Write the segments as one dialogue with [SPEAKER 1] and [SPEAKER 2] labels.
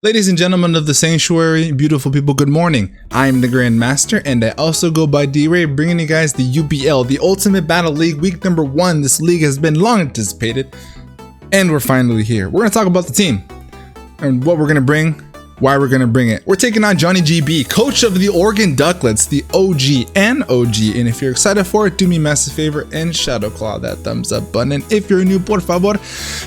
[SPEAKER 1] Ladies and gentlemen of the sanctuary, beautiful people, good morning. I am the Grand Master, and I also go by D-Ray, bringing you guys the UBL, the Ultimate Battle League, week number 1. This league has been long anticipated, and we're finally here. We're going to talk about the team, and what we're going to bring, why we're going to bring it. We're taking on Johnny GB, coach of the Oregon Ducklets, the OG and OG, and if you're excited for it, do me a massive favor and shadow claw that thumbs up button. And if you're new, por favor,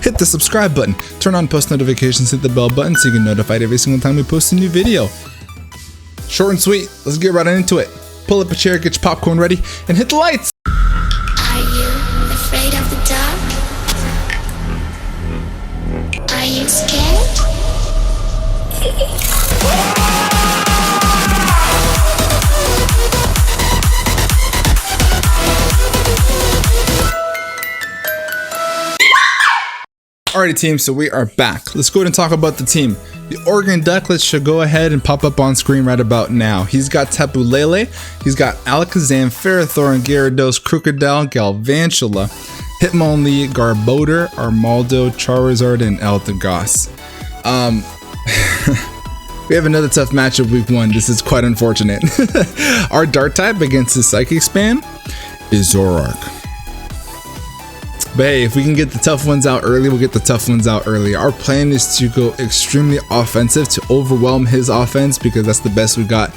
[SPEAKER 1] hit the subscribe button, turn on post notifications, hit the bell button so you get notified every single time we post a new video. Short and sweet, let's get right into it. Pull up a chair, get your popcorn ready, and hit the lights.
[SPEAKER 2] Are you afraid of the dark? Are you scared?
[SPEAKER 1] Alrighty team, so we are back. Let's go ahead and talk about the team. The Oregon Ducklets should go ahead and pop up on screen right about now. He's got Tapu Lele, he's got Alakazam, Ferrothorn, Gyarados, Crocodile, Galvantula, Hitmonlee, Garbodor, Armaldo, Charizard, and Eldegoss. We have another tough matchup week 1. This is quite unfortunate. Our Dart type against the Psychic Spam is Zoroark. But hey, if we can get the tough ones out early, we'll get the tough ones out early. Our plan is to go extremely offensive to overwhelm his offense because that's the best we got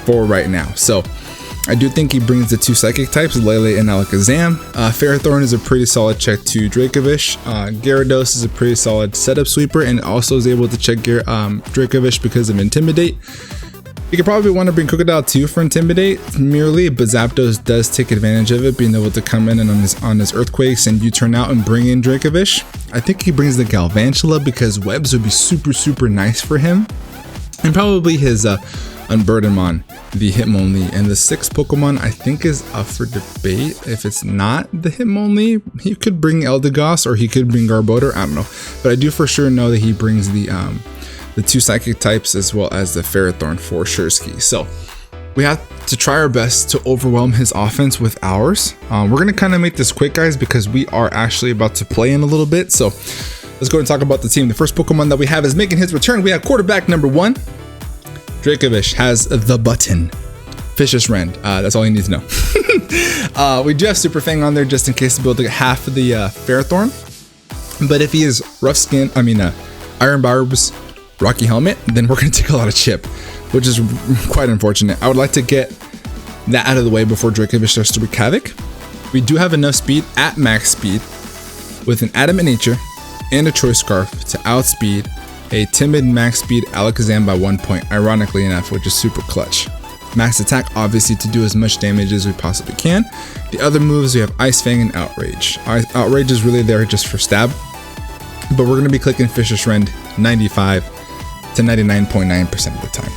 [SPEAKER 1] for right now. So I do think he brings the 2 Psychic types, Lele and Alakazam. Ferrothorn is a pretty solid check to Dracovish. Gyarados is a pretty solid setup sweeper and also is able to check Dracovish because of Intimidate. You could probably want to bring Crocodile too for Intimidate merely, but Zapdos does take advantage of it, being able to come in and on his Earthquakes and U-turn out and bring in Dracovish. I think he brings the Galvantula because Webs would be super nice for him. And probably his Unburdenmon, the Hitmonlee, and the 6th Pokemon I think is up for debate. If it's not the Hitmonlee, he could bring Eldegoss or he could bring Garbodor, I don't know. But I do for sure know that he brings the 2 Psychic types as well as the Ferrothorn for Shursky. So we have to try our best to overwhelm his offense with ours. We're going to kind of make this quick, guys, because we are actually about to play in a little bit. So let's go and talk about the team. The first Pokemon that we have is making his return. We have quarterback number 1. Dracovish has the button. Vicious Rend. That's all you need to know. We do have Super Fang on there just in case to be able to get half of the Ferrothorn. But if he is Iron Barbs, Rocky Helmet, then we're going to take a lot of chip, which is quite unfortunate. I would like to get that out of the way before Dracovish starts to wreak havoc. We do have enough speed at max speed with an Adamant Nature and a Choice Scarf to outspeed a timid max speed Alakazam by 1 point, ironically enough, which is super clutch. Max attack, obviously, to do as much damage as we possibly can. The other moves, we have Ice Fang and Outrage. Outrage is really there just for stab, but we're going to be clicking Vicious Rend 95 to 99.9% of the time.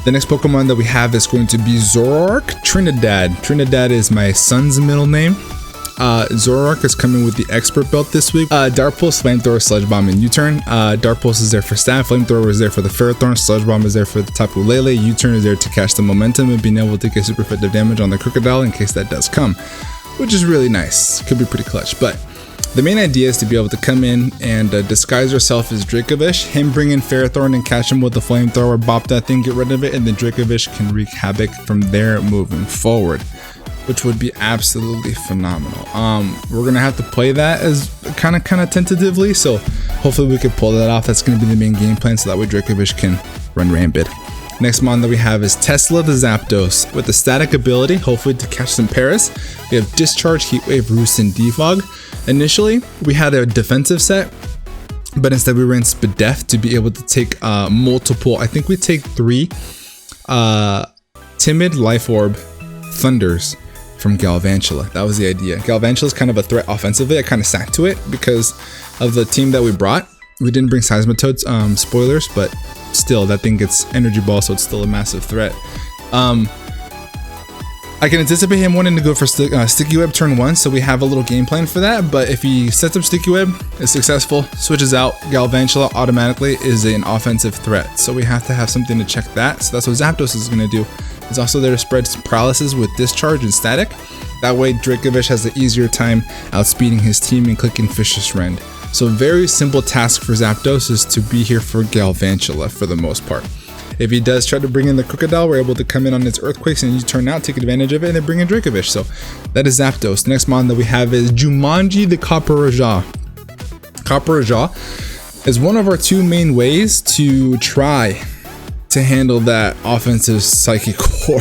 [SPEAKER 1] The next Pokemon that we have is going to be Zoroark Trinidad. Trinidad is my son's middle name. Zoroark is coming with the Expert Belt this week. Dart Pulse, Flamethrower, Sludge Bomb, and U-turn. Dart Pulse is there for stab, Flamethrower is there for the Ferrothorn, Sludge Bomb is there for the Tapu Lele, U-turn is there to catch the momentum and being able to get super effective damage on the Crocodile in case that does come, which is really nice. Could be pretty clutch, but the main idea is to be able to come in and disguise yourself as Dracovish, him bring in Ferrothorn and catch him with the Flamethrower, bop that thing, get rid of it, and then Dracovish can wreak havoc from there moving forward, which would be absolutely phenomenal. We're gonna have to play that as kind of tentatively, so hopefully we can pull that off. That's gonna be the main game plan, so that way Dracovish can run rampant. Next mon that we have is Tesla the Zapdos with the static ability, hopefully to catch some Paras. We have Discharge, Heat Wave, Roost, and Defog. Initially, we had a defensive set, but instead we ran Spadef to be able to take multiple, I think we take 3 Timid, Life Orb, Thunders from Galvantula. That was the idea. Galvantula is kind of a threat offensively. I kind of sat to it because of the team that we brought. We didn't bring Seismitoads, spoilers, but still, that thing gets Energy Ball, so it's still a massive threat. I can anticipate him wanting to go for Sticky Web turn 1, so we have a little game plan for that, but if he sets up Sticky Web, is successful, switches out, Galvantula automatically is an offensive threat, so we have to have something to check that. So that's what Zapdos is going to do. He's also there to spread paralysis with Discharge and Static. That way Dracovish has an easier time outspeeding his team and clicking Vicious Rend. So very simple task for Zapdos is to be here for Galvantula for the most part. If he does try to bring in the Crocodile, we're able to come in on its Earthquakes and you turn out, take advantage of it, and then bring in Dracovish. So that is Zapdos. The next mon that we have is Jumanji the Copperajah. Copperajah is one of our two main ways to try to handle that offensive Psychic Core.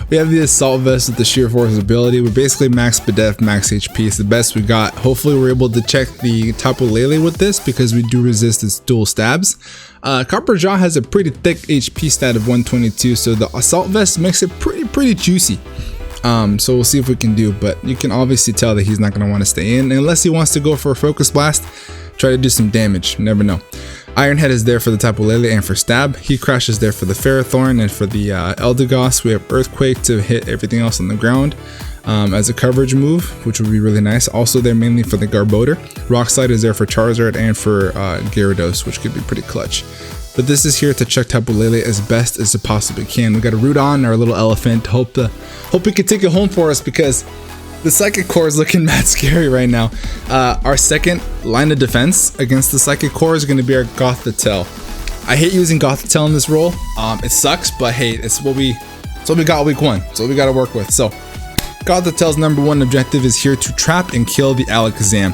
[SPEAKER 1] We have the Assault Vest with the Sheer Force ability. We're basically max Spadef, max HP. It's the best we got. Hopefully we're able to check the Tapu Lele with this because we do resist its dual stabs. Copperajah has a pretty thick HP stat of 122, so the Assault Vest makes it pretty juicy. So we'll see if we can do, but you can obviously tell that he's not going to want to stay in unless he wants to go for a Focus Blast, try to do some damage. Never know. Iron Head is there for the Tapu Lele and for stab. Heat Crash is there for the Ferrothorn, and for the Eldegoss we have Earthquake to hit everything else on the ground as a coverage move, which would be really nice. Also there mainly for the Garbodor. Rock Slide is there for Charizard and for Gyarados, which could be pretty clutch. But this is here to check Tapu Lele as best as it possibly can. We got a Rudon, our little elephant. Hope we can take it home for us because the Psychic Core is looking mad scary right now. Our second line of defense against the Psychic Core is going to be our Gothitelle. I hate using Gothitelle in this role. It sucks, but hey, it's what we got week 1. It's what we got to work with. So Gothitelle's #1 objective is here to trap and kill the Alakazam.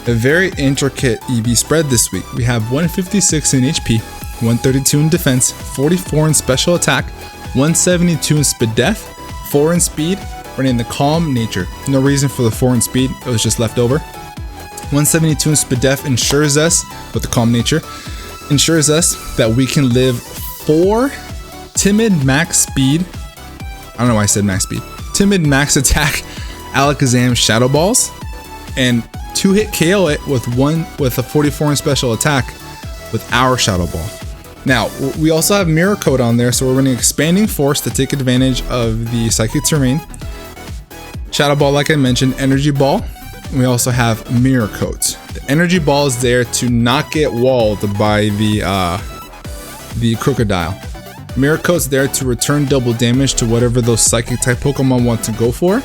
[SPEAKER 1] A very intricate EV spread this week. We have 156 in HP, 132 in defense, 44 in special attack, 172 in Spadef, 4 in speed, running the Calm Nature. No reason for the 4 in speed, it was just left over. 172 in Spadef ensures us, with the Calm Nature, ensures us that we can live 4 timid max speed, I don't know why I said max speed, timid max attack Alakazam Shadow Balls, and 2-hit KO it with a 44 in special attack with our Shadow Ball. Now, we also have Mirror Coat on there, so we're running Expanding Force to take advantage of the Psychic Terrain. Shadow Ball, like I mentioned, Energy Ball. We also have Mirror Coat. The Energy Ball is there to not get walled by the Crocodile. Mirror Coat's there to return double damage to whatever those Psychic type Pokemon want to go for.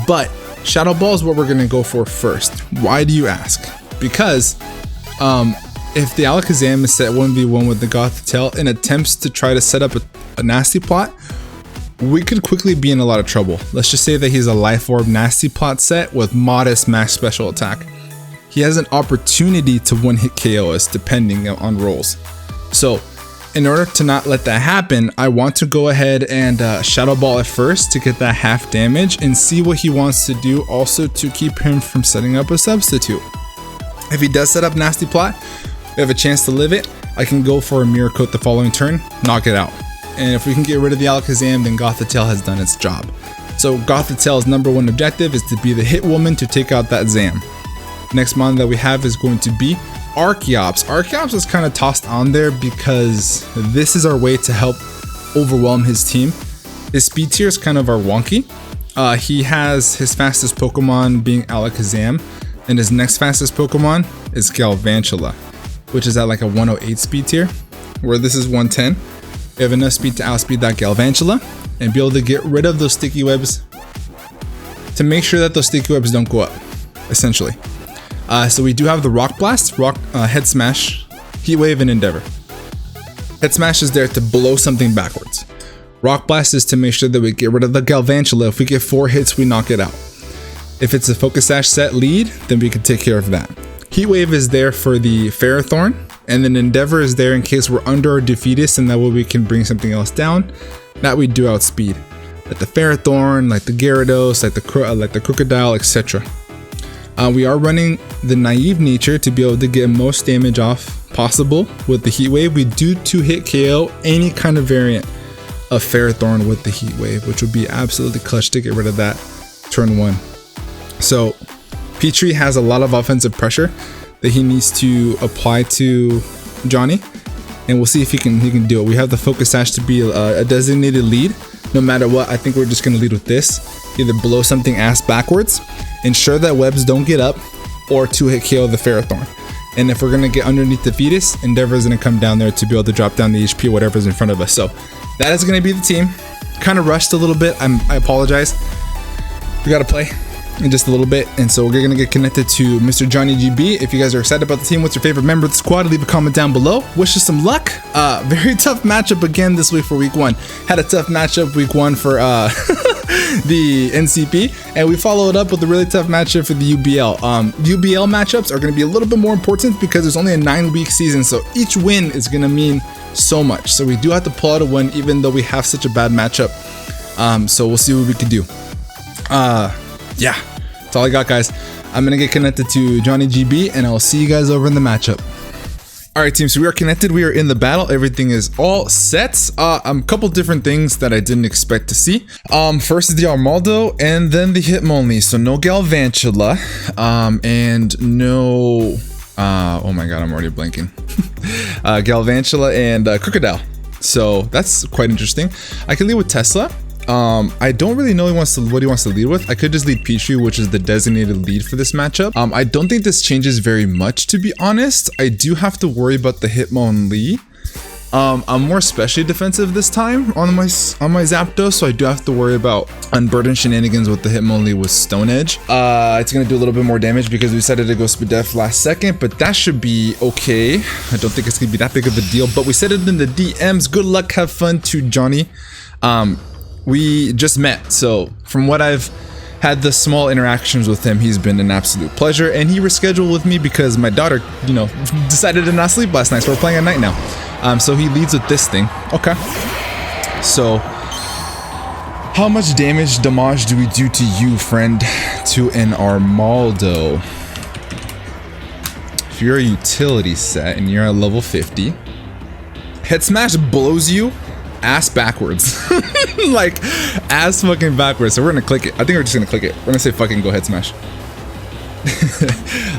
[SPEAKER 1] But Shadow Ball is what we're going to go for first. Why do you ask? Because if the Alakazam is set 1v1 with the Gothitelle and attempts to try to set up a Nasty Plot, we could quickly be in a lot of trouble. Let's just say that he's a Life Orb Nasty Plot set with modest max special attack. He has an opportunity to one-hit KO us depending on rolls. So in order to not let that happen, I want to go ahead and Shadow Ball at first to get that half damage and see what he wants to do, also to keep him from setting up a substitute. If he does set up Nasty Plot, we have a chance to live it. I can go for a Mirror Coat the following turn, knock it out. And if we can get rid of the Alakazam, then Gothitelle has done its job. So Gothitelle's #1 objective is to be the hit woman to take out that Zam. Next mon that we have is going to be Archeops. Archeops is kind of tossed on there because this is our way to help overwhelm his team. His speed tier is kind of our wonky. He has his fastest Pokemon being Alakazam, and his next fastest Pokemon is Galvantula, which is at like a 108 speed tier, where this is 110. We have enough speed to outspeed that Galvantula and be able to get rid of those sticky webs to make sure that those sticky webs don't go up, essentially. So we do have the Rock Blast, Head Smash, Heat Wave, and Endeavor. Head Smash is there to blow something backwards. Rock Blast is to make sure that we get rid of the Galvantula. If we get 4 hits, we knock it out. If it's a Focus Sash set lead, then we can take care of that. Heat Wave is there for the Ferrothorn, and then Endeavor is there in case we're under our Defeatist, and that way we can bring something else down that we do outspeed, like the Ferrothorn, like the Gyarados, like the Crocodile, etc. We are running the Naive Nature to be able to get most damage off possible with the Heat Wave. We do 2-hit KO any kind of variant of Ferrothorn with the Heat Wave, which would be absolutely clutch to get rid of that turn 1. So Petrie has a lot of offensive pressure that he needs to apply to Johnny, and we'll see if he can do it. We have the Focus Sash to be a designated lead. No matter what, I think we're just gonna lead with this. Either blow something ass backwards, ensure that webs don't get up, or 2-hit KO the Ferrothorn. And if we're gonna get underneath the Fetus, Endeavor is gonna come down there to be able to drop down the HP, whatever's in front of us. So that is gonna be the team. Kind of rushed a little bit. I apologize. We gotta play. in just a little bit, and so we're gonna get connected to Mr. Johnny GB. If you guys are excited about the team, what's your favorite member of the squad? Leave a comment down below. Wish us some luck. Very tough matchup again this week for week 1. Had a tough matchup week 1 for the NCP, and we followed up with a really tough matchup for the UBL. UBL matchups are going to be a little bit more important because there's only a 9-week season, so each win is going to mean so much. So we do have to pull out a win even though we have such a bad matchup. So we'll see what we can do. Yeah, that's all I got, guys. I'm gonna get connected to Johnny GB, and I'll see you guys over in the matchup. All right, team, so we are connected. We are in the battle. Everything is all set. A couple different things that I didn't expect to see. First is the Armaldo, and then the Hitmonlee. So no Galvantula, and no, oh my God, I'm already blanking. Galvantula and Crocodile. So that's quite interesting. I can lead with Tesla. I don't really know what he wants to lead with. I could just lead Pichu, which is the designated lead for this matchup. I don't think this changes very much, to be honest. I do have to worry about the Hitmonlee. I'm more specially defensive this time on my Zapdos, so I do have to worry about unburdened shenanigans with the Hitmonlee with Stone Edge. It's gonna do a little bit more damage because we decided to go Speed Def last second, but that should be okay. I don't think it's gonna be that big of a deal, but we said it in the DMs. Good luck, have fun to Johnny. We just met, so from what I've had the small interactions with him, he's been an absolute pleasure, and he rescheduled with me because my daughter, you know, decided to not sleep last night, so we're playing at night now. So he leads with this thing. Okay. So, how much damage do we do to you, friend? To an Armaldo. If you're a utility set and you're at level 50, Head Smash blows you ass backwards. Like ass fucking backwards. So we're gonna click it. I think we're just gonna click it. We're gonna say fucking go Head Smash.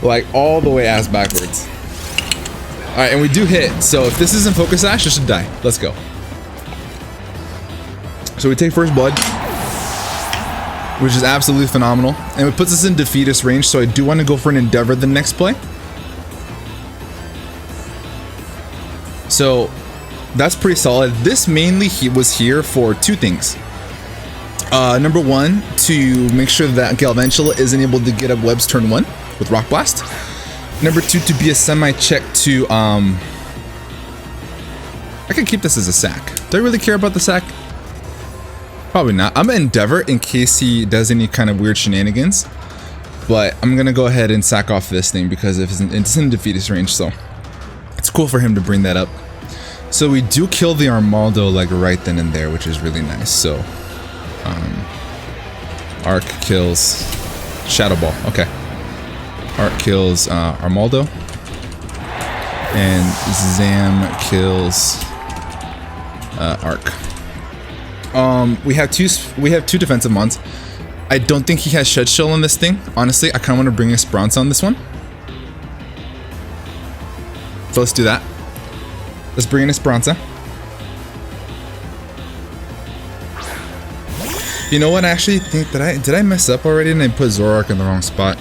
[SPEAKER 1] Like all the way ass backwards. Alright, and we do hit. So if this isn't Focus Sash, it should die. Let's go. So we take first blood, which is absolutely phenomenal. And it puts us in defeatist range, so I do want to go for an Endeavor the next play. So that's pretty solid. This mainly was here for 2 things. Number 1, to make sure that Galvantula isn't able to get up Web's turn 1 with Rock Blast. Number 2, to be a semi-check to, I could keep this as a sack. Do I really care about the sack? Probably not. I'm gonna Endeavor in case he does any kind of weird shenanigans. But I'm gonna go ahead and sack off this thing because it's in defeatist range, so it's cool for him to bring that up. So we do kill the Armaldo like right then and there, which is really nice. So Arc kills Shadow Ball. Okay. Arc kills Armaldo. And Zam kills Arc. We have two defensive mons. I don't think he has Shed Shell on this thing. Honestly, I kind of want to bring Esperanza on this one. So let's do that. Let's bring in Esperanza. You know what? I actually think that did I mess up already and I put Zoroark in the wrong spot?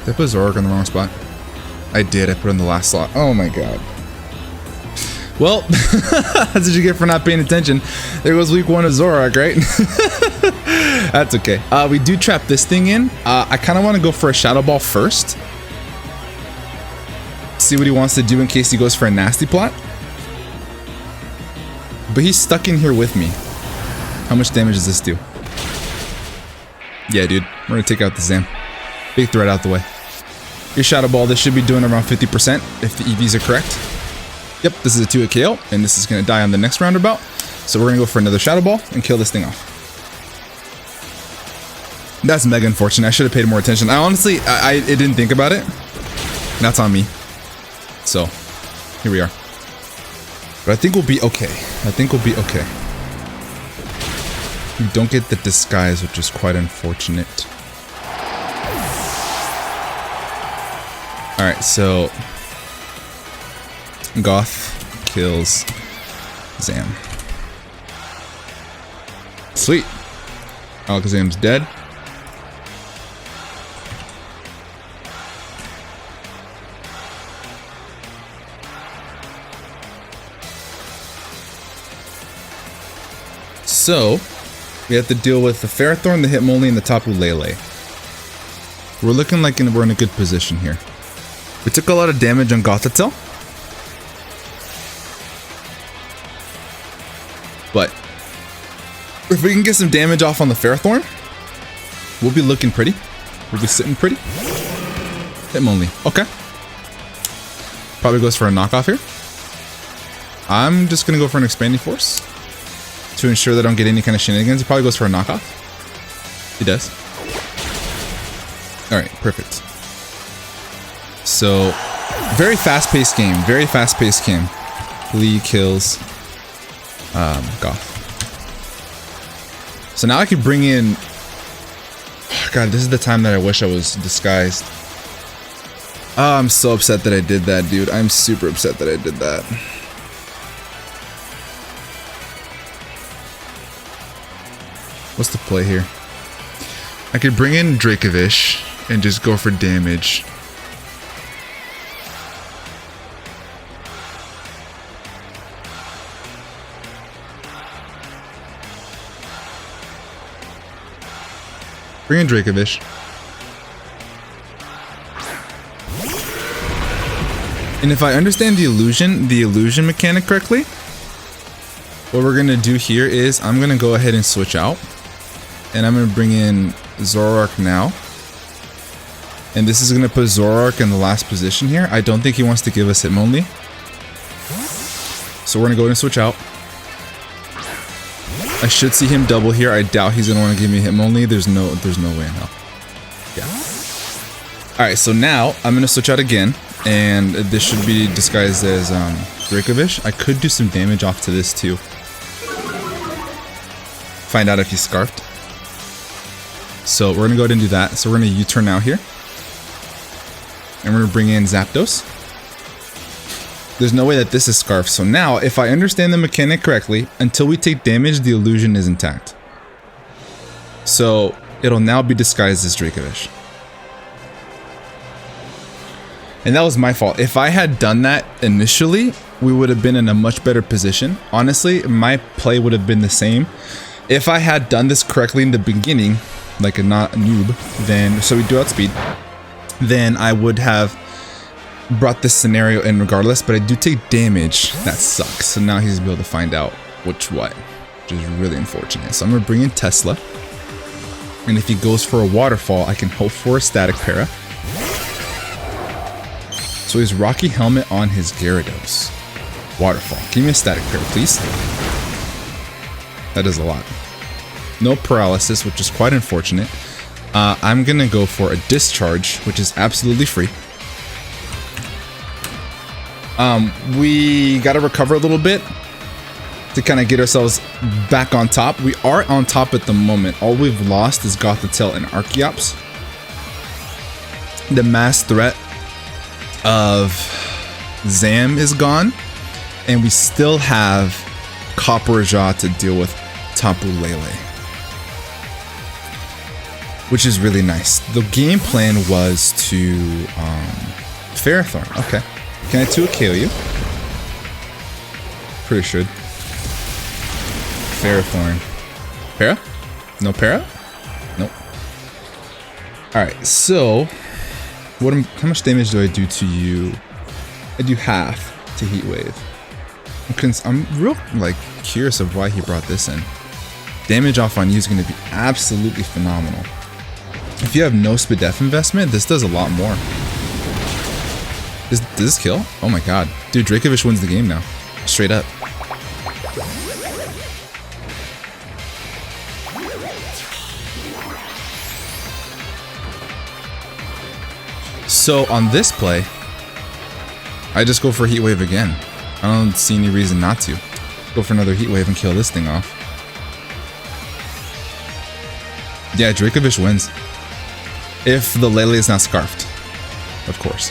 [SPEAKER 1] Did I put Zoroark in the wrong spot? I did. I put it in the last slot. Oh my god. Well, that's what you get for not paying attention. There goes week 1 of Zoroark, right? That's okay. We do trap this thing in. I kind of want to go for a Shadow Ball first. See what he wants to do in case he goes for a nasty plot. But he's stuck in here with me. How much damage does this do? Yeah, dude. We're going to take out the Zam. Big threat out the way. Your Shadow Ball, this should be doing around 50% if the EVs are correct. Yep, this is a 2-hit KO, and this is going to die on the next roundabout. So we're going to go for another Shadow Ball and kill this thing off. That's mega unfortunate. I should have paid more attention. I honestly, I didn't think about it. That's on me. So, here we are. But I think we'll be okay. I think we'll be okay. We don't get the disguise, which is quite unfortunate. Alright, so Goth kills Zam. Sweet. Alakazam's dead. So we have to deal with the Ferrothorn, the Hitmonlee, and the Tapu Lele. We're looking like we're in a good position here. We took a lot of damage on Gothitelle. But if we can get some damage off on the Ferrothorn, we'll be looking pretty. We'll be sitting pretty. Hitmonlee. Okay. Probably goes for a knockoff here. I'm just going to go for an Expanding Force to ensure that I don't get any kind of shenanigans. He probably goes for a knockoff. He does. Alright, perfect. So, very fast-paced game. Very fast-paced game. Lee kills Goth. So now I can bring in... God, this is the time that I wish I was disguised. Oh, I'm so upset that I did that, dude. I'm super upset that I did that. What's the play here? I could bring in Dracovish and just go for damage. Bring in Dracovish. And if I understand the illusion mechanic correctly, what we're gonna do here is I'm gonna go ahead and switch out. And I'm gonna bring in Zoroark now. And this is gonna put Zoroark in the last position here. I don't think he wants to give us Hitmonlee. So we're gonna go ahead and switch out. I should see him double here. I doubt he's gonna want to give me Hitmonlee. There's no way in hell. Yeah. Alright, so now I'm gonna switch out again. And this should be disguised as Dracovish. I could do some damage off to this too. Find out if he's scarfed. So we're gonna go ahead and do that. So we're gonna U-turn now here. And we're gonna bring in Zapdos. There's no way that this is scarfed. So now, if I understand the mechanic correctly, until we take damage, the illusion is intact. So it'll now be disguised as Dracovish. And that was my fault. If I had done that initially, we would have been in a much better position. Honestly, my play would have been the same. If I had done this correctly in the beginning, like a noob, then, so we do outspeed, then I would have brought this scenario in regardless, but I do take damage. That sucks. So now he's able to find out which is really unfortunate. So I'm going to bring in Tesla. And if he goes for a waterfall, I can hope for a static para. So he's Rocky Helmet on his Gyarados. Waterfall. Give me a static pair, please. That does a lot. No paralysis, which is quite unfortunate. I'm going to go for a discharge, which is absolutely free. We got to recover a little bit to kind of get ourselves back on top. We are on top at the moment. All we've lost is Gothitelle and Archeops. The mass threat of Zam is gone, and we still have Copperajah to deal with Tapu Lele, which is really nice. The game plan was to Ferrothorn. Okay, can I 2 KO you? Pretty sure. Ferrothorn. Para? No para? Nope. Alright, so how much damage do I do to you? I do half to Heat Wave. I'm real curious of why he brought this in. Damage off on you is going to be absolutely phenomenal. If you have no Spadef investment, this does a lot more. Does this kill? Oh my god. Dude, Dracovish wins the game now. Straight up. So on this play, I just go for Heat Wave again. I don't see any reason not to. Go for another Heat Wave and kill this thing off. Yeah, Dracovish wins. If the Lele is not scarfed, of course.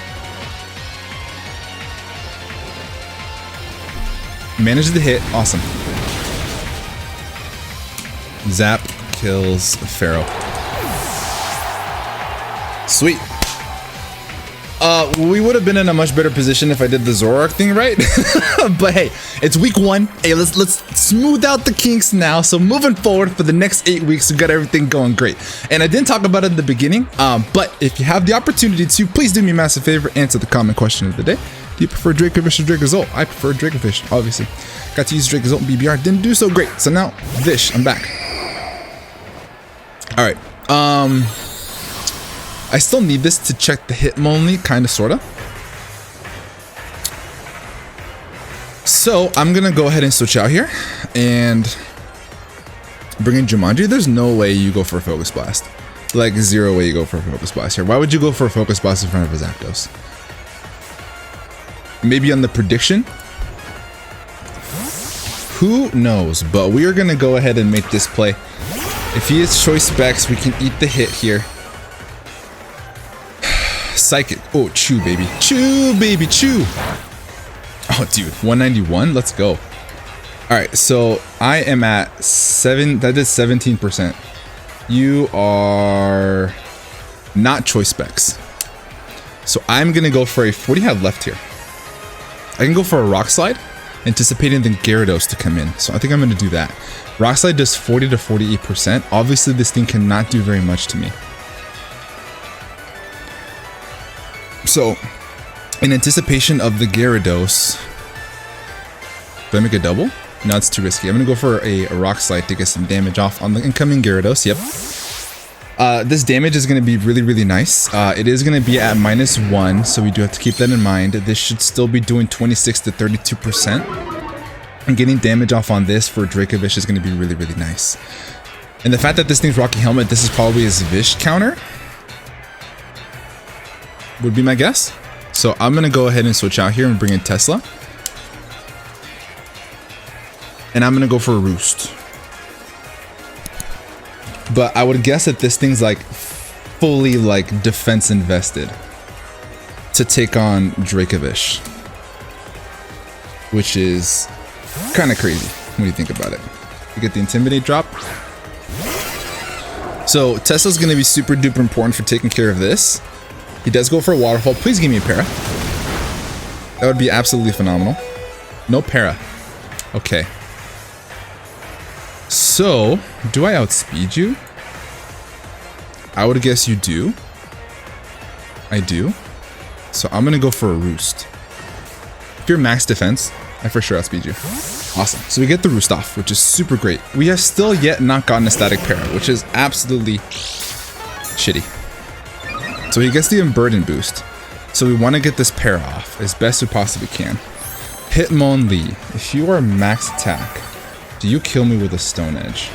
[SPEAKER 1] Manages the hit, awesome. Zap kills Pharaoh. Sweet. We would have been in a much better position if I did the Zoroark thing right. But hey, it's week 1. Hey, let's smooth out the kinks now. So moving forward for the next 8 weeks, we got everything going great. And I didn't talk about it in the beginning, but if you have the opportunity to, please do me a massive favor, answer the comment question of the day. Do you prefer Dracovish or Dracozolt? I prefer Dracovish, obviously. Got to use Dracozolt in BBR, didn't do so great. So now, Vish, I'm back. All right. I still need this to check the Hitmonlee, kind of, sort of. So I'm gonna go ahead and switch out here and bring in Jumanji. There's no way you go for a Focus Blast. Like, zero way you go for a Focus Blast here. Why would you go for a Focus Blast in front of a Zapdos? Maybe on the prediction? Who knows? But we are gonna go ahead and make this play. If he is Choice Specs, we can eat the hit here. Psychic. Oh, chew, baby. Chew, baby, chew. Oh, dude. 191. Let's go. All right. So I am at 7. That is 17%. You are not Choice Specs. So I'm going to go for a... What do you have left here? I can go for a Rock Slide, anticipating the Gyarados to come in. So I think I'm going to do that. Rock Slide does 40 to 48%. Obviously, this thing cannot do very much to me. So, in anticipation of the Gyarados, do I make a double? No, it's too risky. I'm going to go for a Rock Slide to get some damage off on the incoming Gyarados. Yep. This damage is going to be really, really nice. It is going to be at -1, so we do have to keep that in mind. This should still be doing 26 to 32%. And getting damage off on this for Dracovish is going to be really, really nice. And the fact that this thing's Rocky Helmet, this is probably his Vish counter, would be my guess. So I'm gonna go ahead and switch out here and bring in Tesla. And I'm gonna go for a Roost. But I would guess that this thing's like fully like defense invested to take on Dracovish, which is kind of crazy when you think about it. You get the Intimidate drop. So Tesla's gonna be super duper important for taking care of this. He does go for a Waterfall. Please give me a para. That would be absolutely phenomenal. No para. Okay. So, do I outspeed you? I would guess you do. I do. So I'm gonna go for a Roost. If you're max defense, I for sure outspeed you. Awesome. So we get the Roost off, which is super great. We have still yet not gotten a static para, which is absolutely shitty. So he gets the Unburden boost. So we want to get this para off as best we possibly can. Hitmonlee, if you are max attack, do you kill me with a Stone Edge?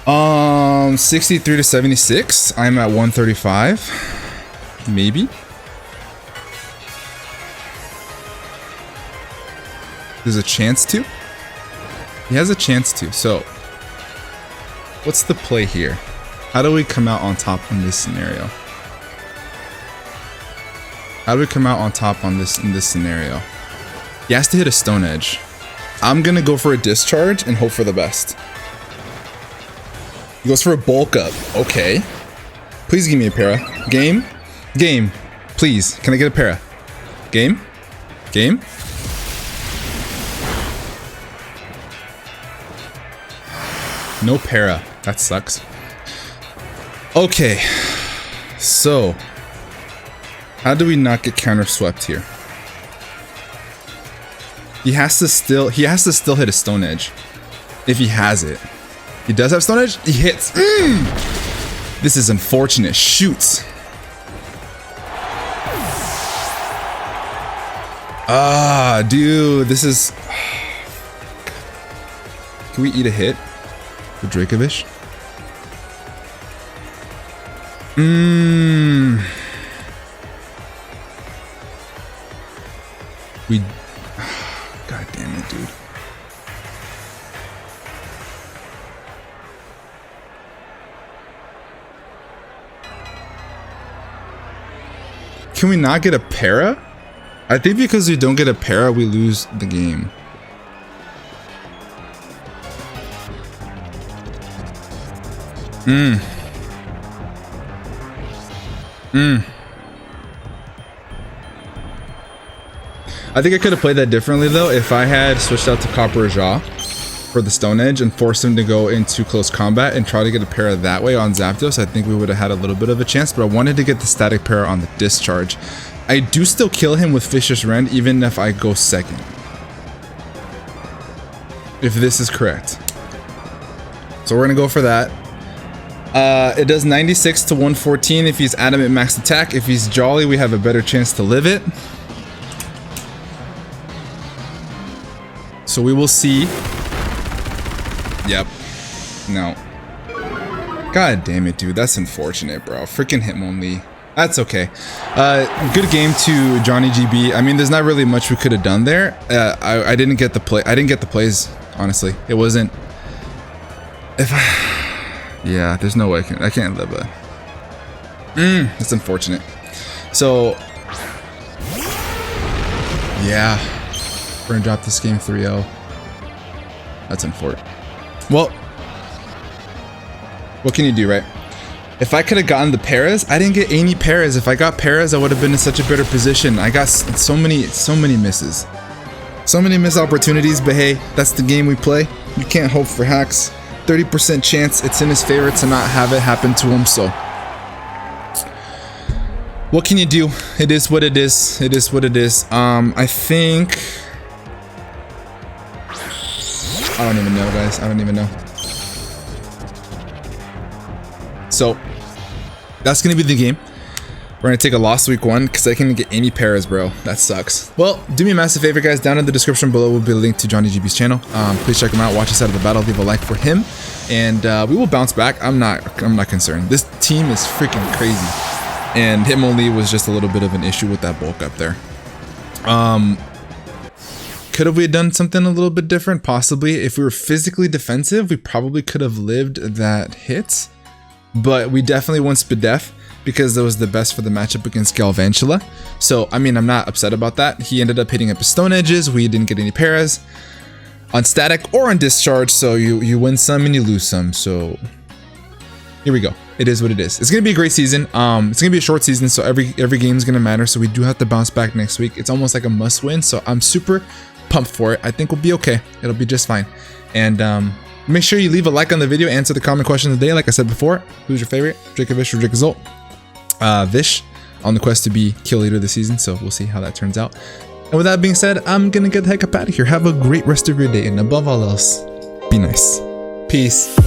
[SPEAKER 1] Um, 63 to 76. I'm at 135. Maybe. There's a chance to. He has a chance to. So what's the play here? How do we come out on top in this scenario? How do we come out on top on this in this scenario? He has to hit a Stone Edge. I'm gonna go for a Discharge and hope for the best. He goes for a Bulk Up. Okay. Please give me a para. Game? Game. Please. Can I get a para? Game? Game? No para. That sucks. Okay. So, how do we not get counter swept here? He has to still hit a Stone Edge. If he has it. He does have Stone Edge? He hits. This is unfortunate. Shoots. Ah, dude, this is... Can we eat a hit? The Dracovish? We... God damn it, dude. Can we not get a para? I think because we don't get a para, we lose the game. I think I could have played that differently though if I had switched out to Copper Jaw for the Stone Edge and forced him to go into close combat and try to get a para that way on Zapdos. I think we would have had a little bit of a chance, but I wanted to get the static para on the discharge. I do still kill him with Vicious Rend even if I go second. If this is correct. So we're gonna go for that. It does 96 to 114 if he's adamant max attack. If he's jolly, we have a better chance to live it. So we will see. Yep. No. God damn it, dude. That's unfortunate, bro. Freaking Hitmonlee. That's okay. Good game to Johnny GB. I mean, there's not really much we could have done there. I didn't get the play. I didn't get the plays, honestly. It wasn't. Yeah, there's no way I can't live it. That's unfortunate. So, yeah. We're gonna drop this game 3-0. That's unfortunate. Well, what can you do, right? If I could have gotten the paras, I didn't get any paras. If I got paras, I would have been in such a better position. I got so many misses. So many missed opportunities, but hey, that's the game we play. You can't hope for hacks. 30% chance it's in his favor to not have it happen to him, so. What can you do? It is what it is. It is what it is. I think... I don't even know, guys. I don't even know. So, that's going to be the game. We're going to take a loss week 1 because I can't get any paras, bro. That sucks. Well, do me a massive favor, guys. Down in the description below will be a link to Johnny GB's channel. Please check him out. Watch his side of the battle. Leave a like for him. And we will bounce back. I'm not concerned. This team is freaking crazy. And Hitmonlee was just a little bit of an issue with that bulk up there. Could have we done something a little bit different? Possibly. If we were physically defensive, we probably could have lived that hit. But we definitely went Spadef because that was the best for the matchup against Galvantula. So, I mean, I'm not upset about that. He ended up hitting up his Stone Edges. We didn't get any paras on static or on discharge. So you win some and you lose some. So here we go. It is what it is. It's going to be a great season. It's going to be a short season, so every game is going to matter. So we do have to bounce back next week. It's almost like a must win. So I'm super pumped for it. I think we'll be okay. It'll be just fine. And make sure you leave a like on the video. Answer the comment question of the day. Like I said before, who's your favorite? Dracovish or Dracozolt? Vish on the quest to be kill leader this season. So we'll see how that turns out. And with that being said, I'm going to get the heck up out of here. Have a great rest of your day. And above all else, be nice. Peace.